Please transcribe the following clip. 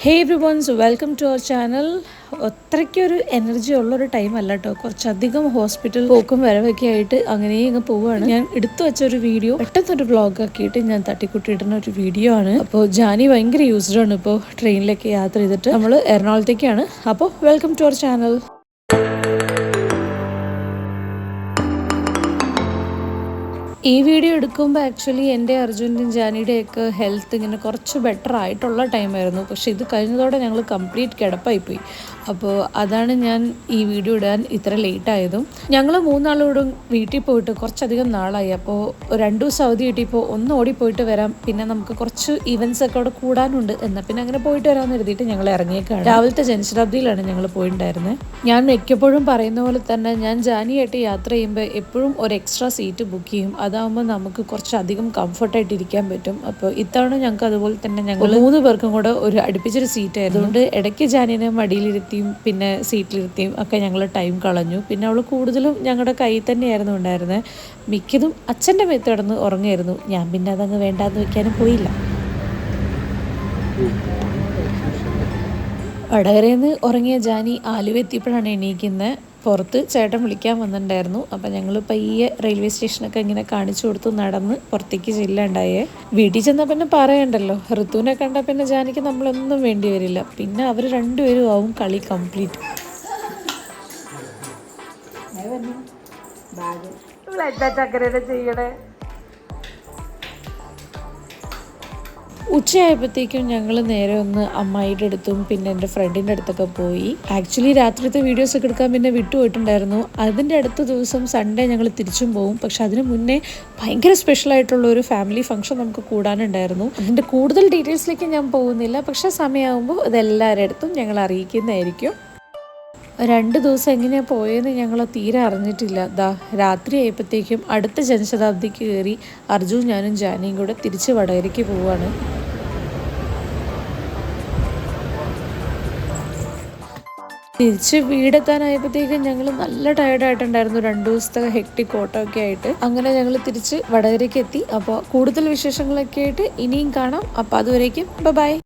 Hey every ones welcome to our channel. അത്രയ്ക്കൊരു energy ഉള്ളൊരു time അല്ല കേട്ടോ. കുറച്ചധികം ഹോസ്പിറ്റൽ പോക്കും വരവൊക്കെ ആയിട്ട് അങ്ങനെ അങ്ങ് പോവുകയാണ്. ഞാൻ എടുത്തു വെച്ചൊരു വീഡിയോ പെട്ടെന്നൊരു വ്ളോഗ് ആക്കിയിട്ട് ഞാൻ തട്ടിക്കുട്ടിയിടുന്ന ഒരു വീഡിയോ ആണ്. അപ്പോൾ ജാനി ഭയങ്കര യൂസ്ഡ് ആണ് ഇപ്പോൾ ട്രെയിനിലേക്ക് യാത്ര ചെയ്തിട്ട്. നമ്മൾ എറണാകുളത്തേക്കാണ്. അപ്പോൾ വെൽക്കം ടു അവർ ചാനൽ. ഈ വീഡിയോ എടുക്കുമ്പോൾ ആക്ച്വലി എൻ്റെ അർജുൻ്റെയും ജാനിയുടെയൊക്കെ ഹെൽത്ത് ഇങ്ങനെ കുറച്ച് ബെറ്റർ ആയിട്ടുള്ള ടൈമായിരുന്നു. പക്ഷേ ഇത് കഴിഞ്ഞതോടെ ഞങ്ങൾ കംപ്ലീറ്റ് കിടപ്പായിപ്പോയി. അപ്പോൾ അതാണ് ഞാൻ ഈ വീഡിയോ ഇടാൻ ഇത്ര ലേറ്റ് ആയതും. ഞങ്ങൾ മൂന്നാളോടും വീട്ടിൽ പോയിട്ട് കുറച്ചധികം നാളായി. അപ്പോൾ 2 ദിവസം അവധി കിട്ടിയപ്പോൾ ഒന്ന് ഓടിപ്പോയിട്ട് വരാം, പിന്നെ നമുക്ക് കുറച്ച് ഇവൻറ്റ്സ് ഒക്കെ അവിടെ കൂടാനുണ്ട്, എന്നാൽ പിന്നെ അങ്ങനെ പോയിട്ട് വരാമെന്ന് എഴുതിയിട്ട് ഞങ്ങൾ ഇറങ്ങിയേക്കാണ്. രാവിലത്തെ ജനശതാബ്ദിയിലാണ് ഞങ്ങൾ പോയിട്ടുണ്ടായിരുന്നത്. ഞാൻ മിക്കപ്പോഴും പറയുന്ന പോലെ തന്നെ ഞാൻ ജാനിയായിട്ട് യാത്ര ചെയ്യുമ്പോൾ എപ്പോഴും ഒരു എക്സ്ട്രാ സീറ്റ് ബുക്ക് ചെയ്യും. അതാകുമ്പോൾ നമുക്ക് കുറച്ചധികം കംഫർട്ടായിട്ട് ഇരിക്കാൻ പറ്റും. അപ്പോൾ ഇത്തവണ ഞങ്ങൾക്ക് അതുപോലെ തന്നെ ഞങ്ങൾ 3 പേർക്കും കൂടെ ഒരു അടുപ്പിച്ചൊരു സീറ്റ് ആയിരുന്നു. അതുകൊണ്ട് ഇടയ്ക്ക് ജാനിനെ മടിയിലിരുത്തിയും പിന്നെ സീറ്റിലിരുത്തിയും ഒക്കെ ഞങ്ങൾ ടൈം കളഞ്ഞു. പിന്നെ അവൾ കൂടുതലും ഞങ്ങളുടെ കയ്യിൽ തന്നെയായിരുന്നു ഉണ്ടായിരുന്നത്. മിക്കതും അച്ഛൻ്റെ മേത്ത് കിടന്ന് ഉറങ്ങായിരുന്നു. ഞാൻ പിന്നെ അതങ്ങ് വേണ്ടാന്ന് വെക്കാനും പോയില്ല. വടകരയിൽ നിന്ന് ഉറങ്ങിയ ജാനി ആലുവ എത്തിയപ്പോഴാണ് എണീക്കുന്നത്. പുറത്ത് ചേട്ടൻ വിളിക്കാൻ വന്നിട്ടുണ്ടായിരുന്നു. അപ്പം ഞങ്ങൾ പയ്യെ റെയിൽവേ സ്റ്റേഷനൊക്കെ ഇങ്ങനെ കാണിച്ചു കൊടുത്ത് നടന്ന് പുറത്തേക്ക് ചെല്ലാണ്ടായേ. വീട്ടിൽ ചെന്നാൽ പിന്നെ പറയണ്ടല്ലോ, ഋതുവിനെ കണ്ടാൽ പിന്നെ ജാനിക്ക് നമ്മളൊന്നും വേണ്ടി വരില്ല. പിന്നെ അവർ രണ്ടുപേരും ആവും കളി കംപ്ലീറ്റ്. ചെയ്യണേ. ഉച്ചയായപ്പോഴത്തേക്കും ഞങ്ങൾ നേരെ ഒന്ന് അമ്മായിയുടെ അടുത്തും പിന്നെ എൻ്റെ ഫ്രണ്ടിൻ്റെ അടുത്തൊക്കെ പോയി. ആക്ച്വലി രാത്രിത്തെ വീഡിയോസൊക്കെ എടുക്കാൻ പിന്നെ വിട്ടുപോയിട്ടുണ്ടായിരുന്നു. അതിൻ്റെ അടുത്ത ദിവസം സൺഡേ ഞങ്ങൾ തിരിച്ചും പോകും. പക്ഷെ അതിന് മുന്നേ ഭയങ്കര സ്പെഷ്യലായിട്ടുള്ള ഒരു ഫാമിലി ഫംഗ്ഷൻ നമുക്ക് കൂടാനുണ്ടായിരുന്നു. അതിൻ്റെ കൂടുതൽ ഡീറ്റെയിൽസിലേക്ക് ഞാൻ പോകുന്നില്ല. പക്ഷേ സമയമാകുമ്പോൾ ഇതെല്ലാവരുടെ അടുത്തും ഞങ്ങൾ അറിയിക്കുന്നതായിരിക്കും. 2 ദിവസം എങ്ങനെയാണ് പോയതെന്ന് ഞങ്ങൾ തീരെ അറിഞ്ഞിട്ടില്ല. രാത്രി ആയപ്പോഴത്തേക്കും അടുത്ത ജനശതാബ്ദിക്ക് കയറി അർജുൻ ഞാനും ജാനിയും കൂടെ തിരിച്ച് വടകരയ്ക്ക് പോവുകയാണ്. തിരിച്ച് വീടെത്താനായപ്പോഴത്തേക്കും ഞങ്ങൾ നല്ല ടയർഡായിട്ടുണ്ടായിരുന്നു. 2 ദിവസത്തെ ഹെക്ടിക് ഓട്ടമൊക്കെ ആയിട്ട്. അങ്ങനെ ഞങ്ങൾ തിരിച്ച് വടകരയ്ക്ക് എത്തി. അപ്പോൾ കൂടുതൽ വിശേഷങ്ങളൊക്കെ ആയിട്ട് ഇനിയും കാണാം. അപ്പോൾ അതുവരേക്കും ബൈ.